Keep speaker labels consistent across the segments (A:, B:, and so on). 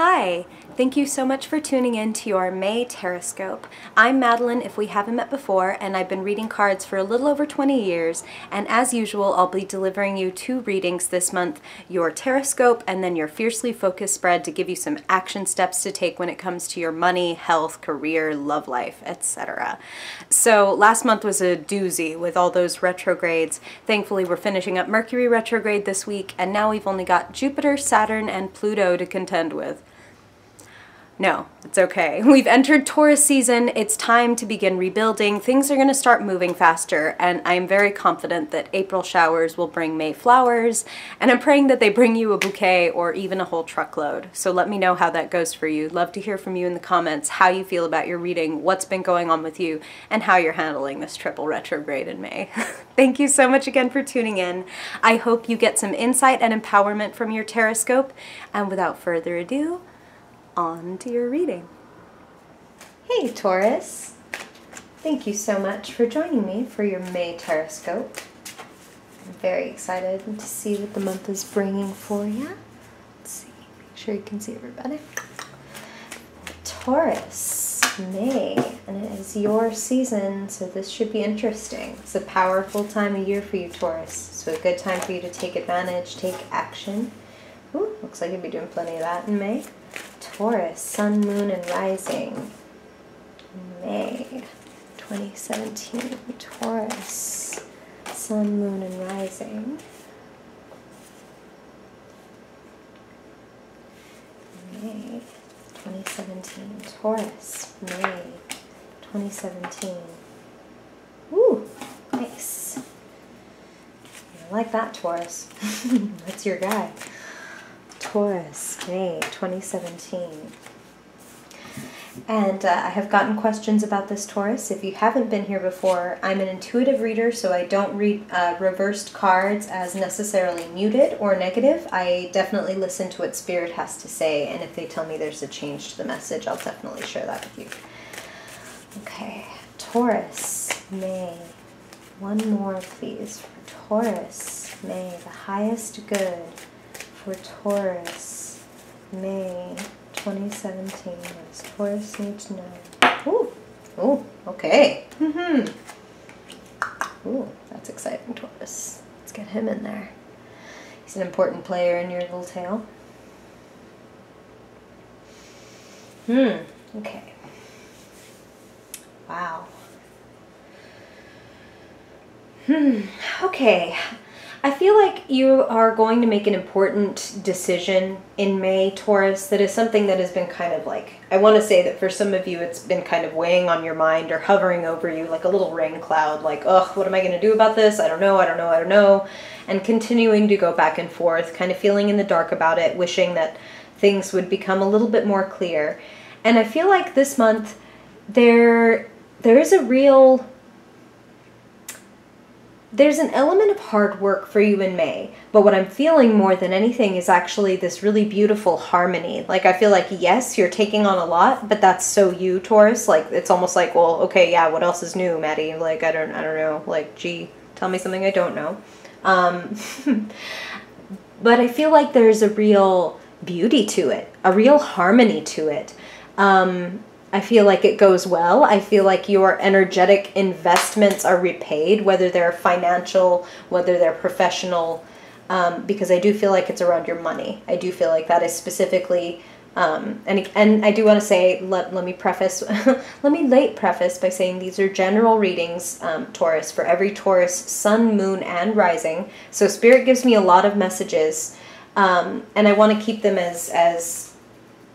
A: Hi! Thank you so much for tuning in to your May Horoscope. I'm Madeline, if we haven't met before, and I've been reading cards for a little over 20 years, and as usual, I'll be delivering you 2 readings this month, your Horoscope and then your Fiercely Focused spread to give you some action steps to take when it comes to your money, health, career, love life, etc. So last month was a doozy with all those retrogrades. Thankfully, we're finishing up Mercury retrograde this week, and now we've only got Jupiter, Saturn, and Pluto to contend with. No, it's okay. We've entered Taurus season. It's time to begin rebuilding. Things are going to start moving faster, and I'm very confident that April showers will bring May flowers, and I'm praying that they bring you a bouquet or even a whole truckload. So let me know how that goes for you. Love to hear from you in the comments how you feel about your reading, what's been going on with you, and how you're handling this triple retrograde in May. Thank you so much again for tuning in. I hope you get some insight and empowerment from your Horoscope, and without further ado, on to your reading. Hey Taurus! Thank you so much for joining me for your May Horoscope. I'm very excited to see what the month is bringing for you. Let's see, make sure you can see everybody. Taurus, May, and it is your season, so this should be interesting. It's a powerful time of year for you, Taurus, so a good time for you to take advantage, take action. Ooh, looks like you'll be doing plenty of that in May. Taurus, Sun, Moon, and Rising. May 2017. Taurus, Sun, Moon, and Rising. May 2017. Taurus, May 2017. Ooh, nice. I like that, Taurus. That's your guy. Taurus, May 2017. And I have gotten questions about this, Taurus. If you haven't been here before, I'm an intuitive reader, so I don't read reversed cards as necessarily muted or negative. I definitely listen to what Spirit has to say, and if they tell me there's a change to the message, I'll definitely share that with you. Okay, Taurus, May. One more, please, for Taurus, May. The highest good for Taurus, May 2017. What does Taurus need to know? Ooh, ooh, okay. Ooh, that's exciting, Taurus. Let's get him in there. He's an important player in your little tale. Okay. Wow. Okay. I feel like you are going to make an important decision in May, Taurus, that is something that has been kind of like, I want to say that for some of you it's been kind of weighing on your mind or hovering over you like a little rain cloud, like, ugh, what am I going to do about this? I don't know, I don't know, I don't know. And continuing to go back and forth, kind of feeling in the dark about it, wishing that things would become a little bit more clear. And I feel like this month there is a real... There's an element of hard work for you in May, but what I'm feeling more than anything is actually this really beautiful harmony. Like, I feel like, yes, you're taking on a lot, but that's so you, Taurus. Like, it's almost like, well, okay, yeah, what else is new, Maddie? Like, I don't know. Like, gee, tell me something I don't know. But I feel like there's a real beauty to it, a real harmony to it. I feel like it goes well. I feel like your energetic investments are repaid, whether they're financial, whether they're professional, because I do feel like it's around your money. I do feel like that is specifically, and I do want to say, let me preface, let me late preface by saying these are general readings, Taurus, for every Taurus, Sun, Moon, and Rising. So Spirit gives me a lot of messages, and I want to keep them as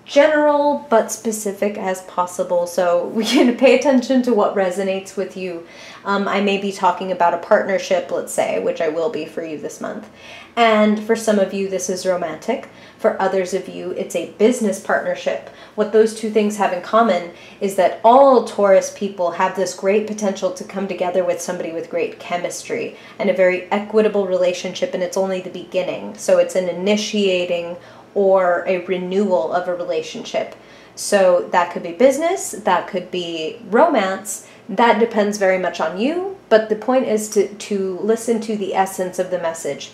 A: general but specific as possible, so we can pay attention to what resonates with you. I may be talking about a partnership, let's say, which I will be for you this month. And for some of you, this is romantic. For others of you, it's a business partnership. What those two things have in common is that all Taurus people have this great potential to come together with somebody with great chemistry and a very equitable relationship, and it's only the beginning. So it's an initiating or a renewal of a relationship. So that could be business, that could be romance, that depends very much on you, but the point is to listen to the essence of the message.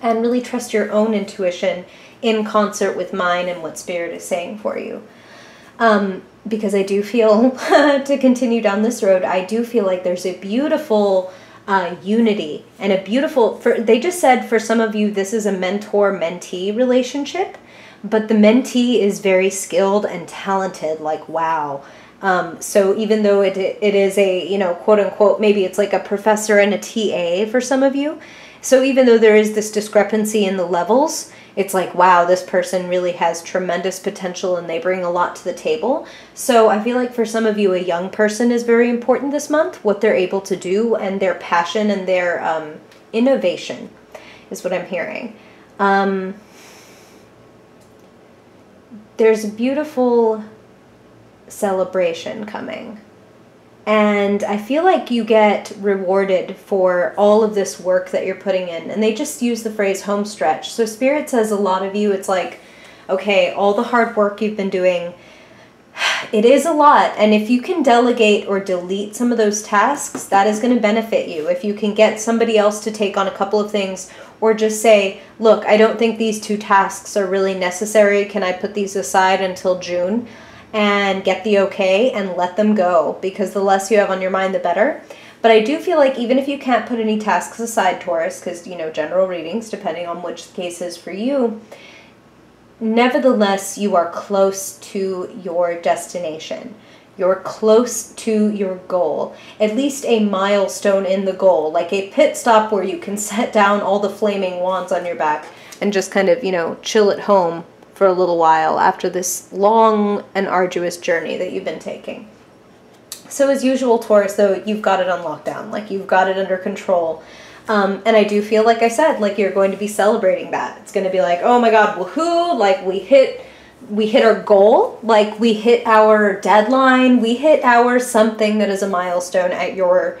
A: and really trust your own intuition in concert with mine and what Spirit is saying for you. Because I do feel, to continue down this road, I do feel like there's a beautiful unity and a beautiful, they just said for some of you, this is a mentor-mentee relationship, but the mentee is very skilled and talented, like, wow. So even though it is a, you know, quote unquote, maybe it's like a professor and a TA for some of you. So even though there is this discrepancy in the levels, it's like, wow, this person really has tremendous potential and they bring a lot to the table. So I feel like for some of you, a young person is very important this month, what they're able to do and their passion and their innovation is what I'm hearing. There's a beautiful celebration coming. And I feel like you get rewarded for all of this work that you're putting in. And they just use the phrase home stretch. So Spirit says a lot of you, it's like, okay, all the hard work you've been doing, it is a lot. And if you can delegate or delete some of those tasks, that is going to benefit you. If you can get somebody else to take on a couple of things, or just say, look, I don't think these 2 tasks are really necessary. Can I put these aside until June? And get the okay and let them go, because the less you have on your mind, the better. But I do feel like even if you can't put any tasks aside, Taurus, because, you know, general readings, depending on which case is for you, nevertheless, you are close to your destination. You're close to your goal, at least a milestone in the goal, like a pit stop where you can set down all the flaming wands on your back and just kind of, you know, chill at home for a little while after this long and arduous journey that you've been taking. So as usual, Taurus, though, you've got it on lockdown, like you've got it under control. And I do feel, like I said, like you're going to be celebrating that. It's going to be like, oh my God, woohoo, like we hit our goal, like we hit our deadline, we hit our something that is a milestone at your,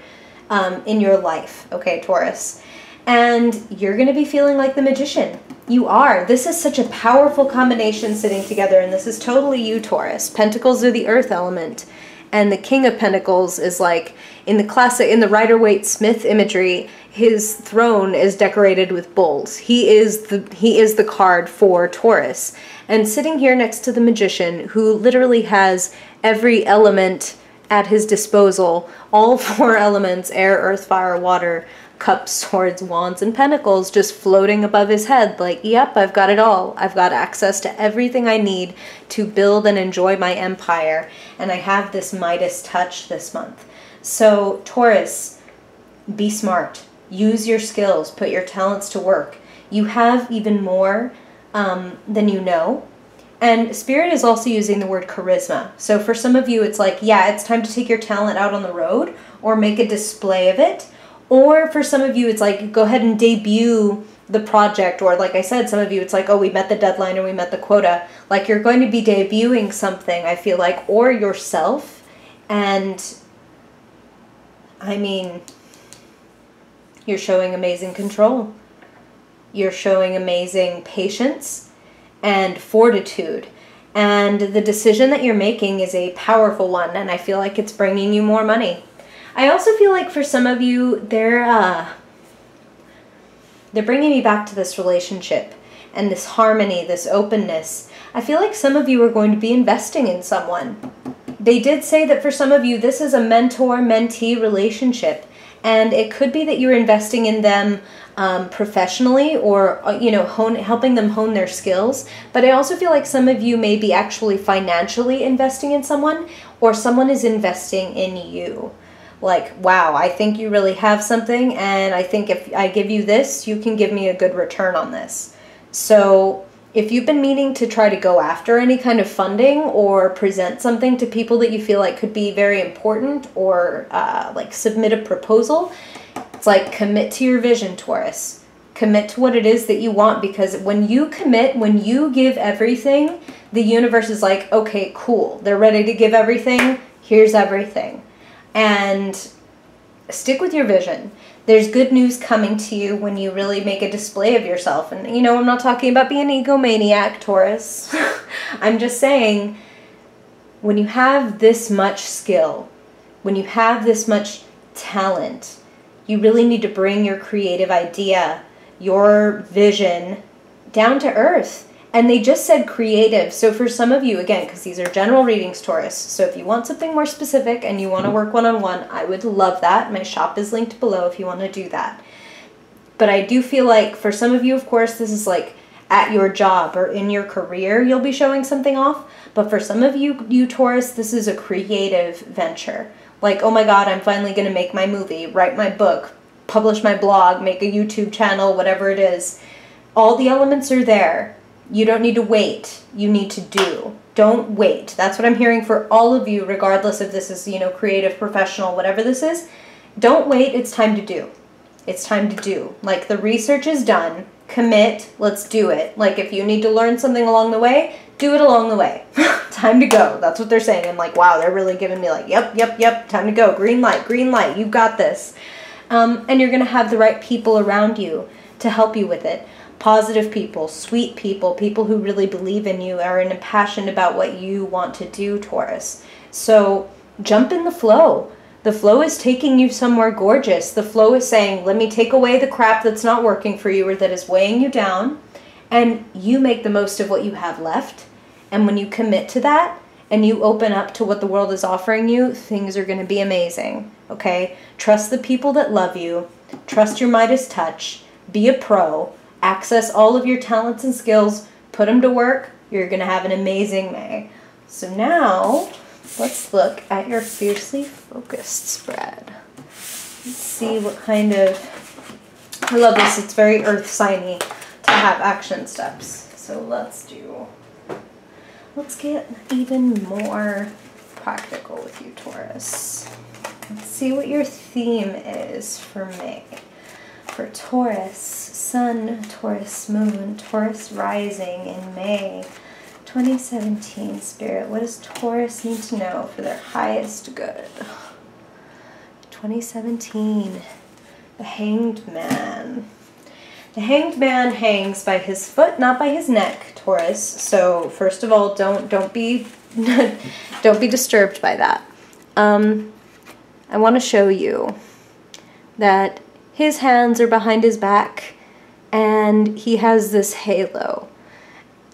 A: in your life, okay, Taurus. And you're going to be feeling like the magician. You are. This is such a powerful combination sitting together, and this is totally you, Taurus. Pentacles are the earth element, and the King of Pentacles is like, in the Rider-Waite-Smith imagery, his throne is decorated with bulls. He is the card for Taurus. And sitting here next to the magician, who literally has every element at his disposal, all 4 elements, air, earth, fire, water, cups, swords, wands, and pentacles, just floating above his head like, yep, I've got it all. I've got access to everything I need to build and enjoy my empire. And I have this Midas touch this month. So Taurus, be smart. Use your skills. Put your talents to work. You have even more than you know. And Spirit is also using the word charisma. So for some of you, it's like, yeah, it's time to take your talent out on the road or make a display of it. Or for some of you, it's like, go ahead and debut the project. Or like I said, some of you, it's like, oh, we met the deadline or we met the quota. Like you're going to be debuting something, I feel like, or yourself. And I mean, you're showing amazing control. You're showing amazing patience and fortitude. And the decision that you're making is a powerful one. And I feel like it's bringing you more money. I also feel like for some of you, they're bringing me back to this relationship and this harmony, this openness. I feel like some of you are going to be investing in someone. They did say that for some of you, this is a mentor-mentee relationship. And it could be that you're investing in them professionally or, you know, helping them hone their skills. But I also feel like some of you may be actually financially investing in someone, or someone is investing in you. Like, wow, I think you really have something, and I think if I give you this, you can give me a good return on this. So if you've been meaning to try to go after any kind of funding or present something to people that you feel like could be very important, or like submit a proposal, it's like, commit to your vision, Taurus. Commit to what it is that you want, because when you commit, when you give everything, the universe is like, okay, cool. They're ready to give everything. Here's everything. And stick with your vision. There's good news coming to you when you really make a display of yourself. And, you know, I'm not talking about being an egomaniac, Taurus. I'm just saying, when you have this much skill, when you have this much talent, you really need to bring your creative idea your vision down to earth. And they just said creative. So for some of you, again, because these are general readings, Taurus, so if you want something more specific and you want to work one-on-one, I would love that. My shop is linked below if you want to do that. But I do feel like for some of you, of course, this is like at your job or in your career, you'll be showing something off. But for some of you Taurus, this is a creative venture. Like, oh my God, I'm finally going to make my movie, write my book, publish my blog, make a YouTube channel, whatever it is. All the elements are there. You don't need to wait. You need to do. Don't wait. That's what I'm hearing for all of you, regardless if this is, you know, creative, professional, whatever this is. Don't wait. It's time to do. It's time to do. Like, the research is done. Commit. Let's do it. Like, if you need to learn something along the way, do it along the way. Time to go. That's what they're saying. I'm like, wow, they're really giving me like, yep, time to go. Green light, you got this. And you're going to have the right people around you to help you with it. Positive people, sweet people, people who really believe in you, are impassioned about what you want to do, Taurus. So jump in the flow. The flow is taking you somewhere gorgeous. The flow is saying, let me take away the crap that's not working for you or that is weighing you down, and you make the most of what you have left. And when you commit to that and you open up to what the world is offering you, things are going to be amazing, okay? Trust the people that love you. Trust your Midas touch. Be a pro. Access all of your talents and skills. Put them to work. You're going to have an amazing May. So now, let's look at your fiercely focused spread. Let's see what kind of... I love this. It's very earth signy to have action steps. So let's get even more practical with you, Taurus. Let's see what your theme is for May. For Taurus, Sun, Taurus, Moon, Taurus rising in May 2017. Spirit, what does Taurus need to know for their highest good? 2017, the Hanged Man. The Hanged Man hangs by his foot, not by his neck, Taurus. So first of all, don't be don't be disturbed by that. I want to show you that his hands are behind his back, and he has this halo.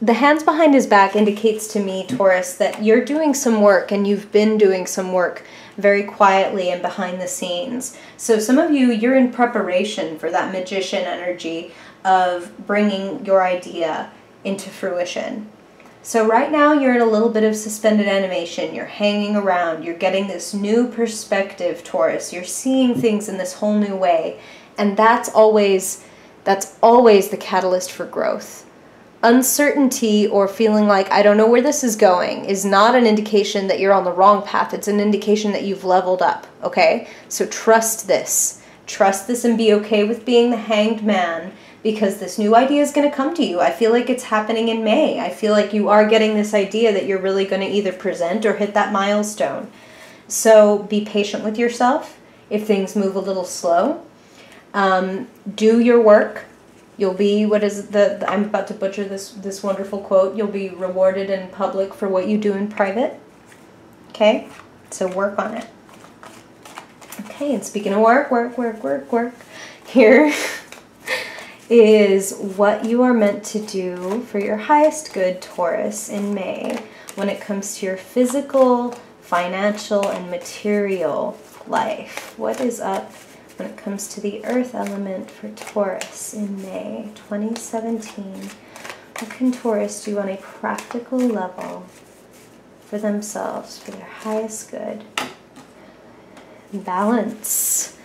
A: The hands behind his back indicates to me, Taurus, that you're doing some work, and you've been doing some work very quietly and behind the scenes. So some of you, you're in preparation for that magician energy of bringing your idea into fruition. So right now you're in a little bit of suspended animation. You're hanging around. You're getting this new perspective, Taurus. You're seeing things in this whole new way. And that's always the catalyst for growth. Uncertainty or feeling like, I don't know where this is going, is not an indication that you're on the wrong path. It's an indication that you've leveled up, okay? So trust this. Trust this and be okay with being the Hanged Man, because this new idea is going to come to you. I feel like it's happening in May. I feel like you are getting this idea that you're really going to either present or hit that milestone. So be patient with yourself if things move a little slow. Do your work. You'll be, I'm about to butcher this wonderful quote, you'll be rewarded in public for what you do in private. Okay? So work on it. Okay, and speaking of work. Here is what you are meant to do for your highest good, Taurus, in May when it comes to your physical, financial, and material life. What is up when it comes to the earth element for Taurus in May 2017? What can Taurus do on a practical level for themselves, for their highest good? Balance.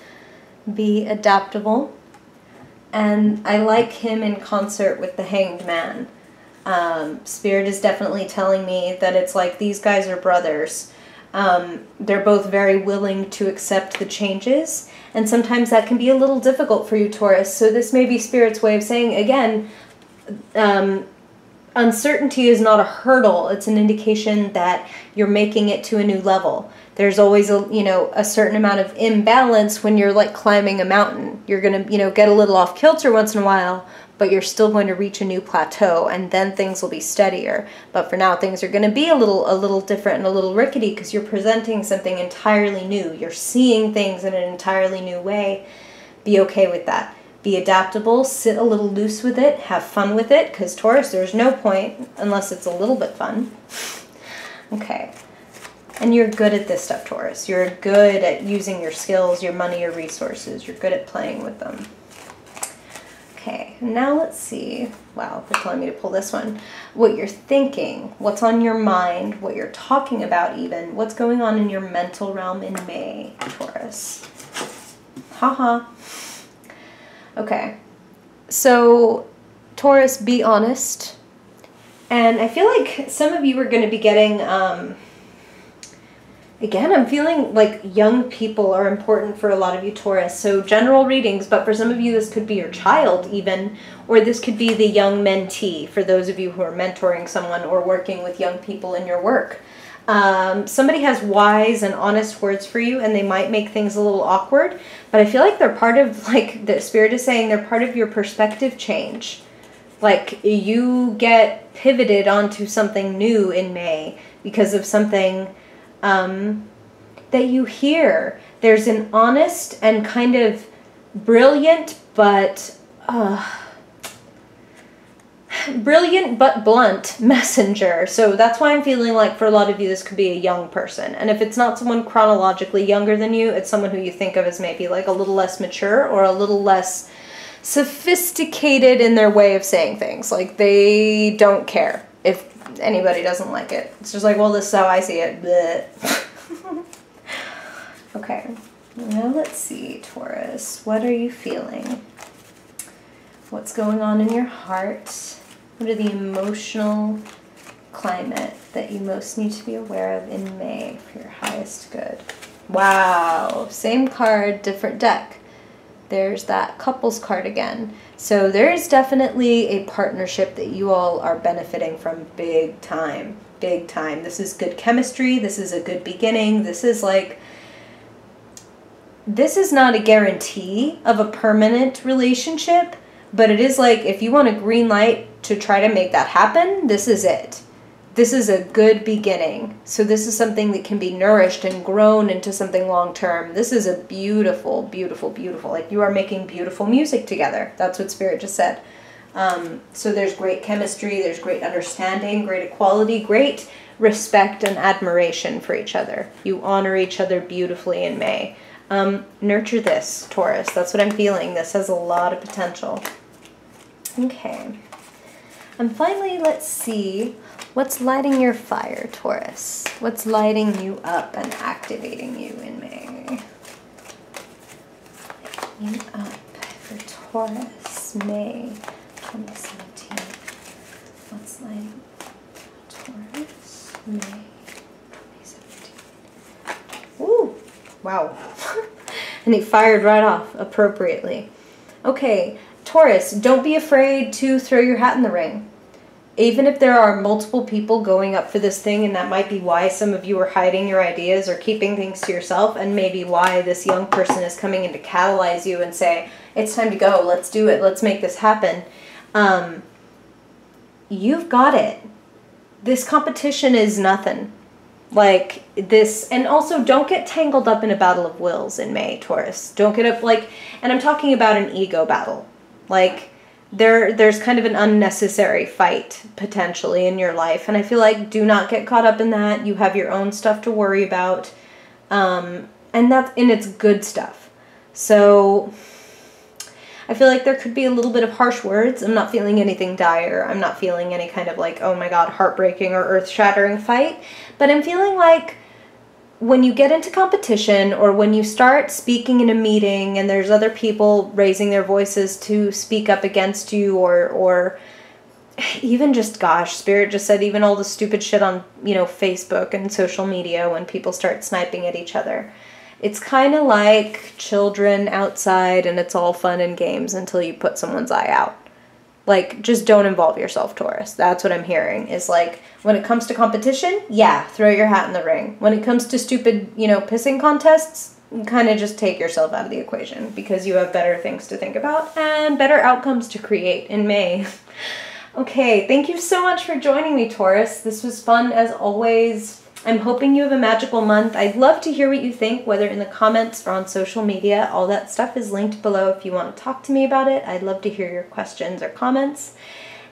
A: Be adaptable. And I like him in concert with the Hanged Man. Spirit is definitely telling me that it's like these guys are brothers. They're both very willing to accept the changes, and sometimes that can be a little difficult for you, Taurus. So this may be Spirit's way of saying, again, uncertainty is not a hurdle. It's an indication that you're making it to a new level. There's always a certain amount of imbalance when you're like climbing a mountain. You're going to, get a little off kilter once in a while, but you're still going to reach a new plateau, and then things will be steadier. But for now, things are going to be a little different and a little rickety because you're presenting something entirely new. You're seeing things in an entirely new way. Be okay with that. Be adaptable, sit a little loose with it, have fun with it, because Taurus, there's no point unless it's a little bit fun. Okay. And you're good at this stuff, Taurus. You're good at using your skills, your money, your resources. You're good at playing with them. Okay, now let's see. Wow, they're telling me to pull this one. What you're thinking, what's on your mind, what you're talking about even, what's going on in your mental realm in May, Taurus. Haha. Okay, so Taurus, be honest. And I feel like some of you are going to be getting, again, I'm feeling like young people are important for a lot of you, Taurus. So general readings, but for some of you, this could be your child even, or this could be the young mentee for those of you who are mentoring someone or working with young people in your work. Somebody has wise and honest words for you, and they might make things a little awkward, but I feel like they're part of, like, the Spirit is saying they're part of your perspective change. Like, you get pivoted onto something new in May because of something that you hear. There's an honest and kind of brilliant but blunt messenger. So that's why I'm feeling like for a lot of you this could be a young person. And if it's not someone chronologically younger than you, it's someone who you think of as maybe like a little less mature or a little less sophisticated in their way of saying things. Like, they don't care if anybody doesn't like it. It's just like, well, this is how I see it. Blech. Okay, now let's see, Taurus. What are you feeling? What's going on in your heart? What are the emotional climate that you most need to be aware of in May for your highest good? Wow, same card, different deck. There's that couples card again. So there's definitely a partnership that you all are benefiting from big time. Big time. This is good chemistry. This is a good beginning. This is like, this is not a guarantee of a permanent relationship, but it is like, if you want a green light to try to make that happen, this is it. This is a good beginning. So this is something that can be nourished and grown into something long-term. This is a beautiful, beautiful, beautiful, like you are making beautiful music together. That's what Spirit just said. So there's great chemistry, there's great understanding, great equality, great respect and admiration for each other. You honor each other beautifully in May. Nurture this, Taurus. That's what I'm feeling. This has a lot of potential. Okay. And finally, let's see what's lighting your fire, Taurus. What's lighting you up and activating you in May? Lighting you up for Taurus, May 2017. What's lighting Taurus, May 2017? Ooh, wow. And he fired right off appropriately. Okay, Taurus, don't be afraid to throw your hat in the ring. Even if there are multiple people going up for this thing, and that might be why some of you are hiding your ideas or keeping things to yourself, and maybe why this young person is coming in to catalyze you and say, it's time to go, let's do it, let's make this happen. You've got it. This competition is nothing. Like this, and also don't get tangled up in a battle of wills in May, Taurus. Don't get up, like, and I'm talking about an ego battle. Like, there's kind of an unnecessary fight potentially in your life, and I feel like do not get caught up in that. You have your own stuff to worry about, and it's good stuff. So I feel like there could be a little bit of harsh words. I'm not feeling anything dire. I'm not feeling any kind of like, oh my god, heartbreaking or earth-shattering fight, but I'm feeling like when you get into competition, or when you start speaking in a meeting and there's other people raising their voices to speak up against you, or even just, gosh, Spirit just said even all the stupid shit on, Facebook and social media when people start sniping at each other. It's kind of like children outside and it's all fun and games until you put someone's eye out. Like, just don't involve yourself, Taurus. That's what I'm hearing, is like, when it comes to competition, yeah, throw your hat in the ring. When it comes to stupid, pissing contests, kind of just take yourself out of the equation, because you have better things to think about and better outcomes to create in May. Okay, thank you so much for joining me, Taurus. This was fun as always. I'm hoping you have a magical month. I'd love to hear what you think, whether in the comments or on social media. All that stuff is linked below if you want to talk to me about it. I'd love to hear your questions or comments.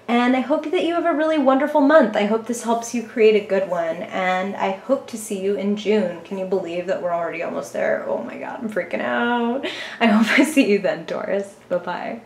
A: And I hope that you have a really wonderful month. I hope this helps you create a good one. And I hope to see you in June. Can you believe that we're already almost there? Oh my God, I'm freaking out. I hope I see you then, Taurus. Bye-bye.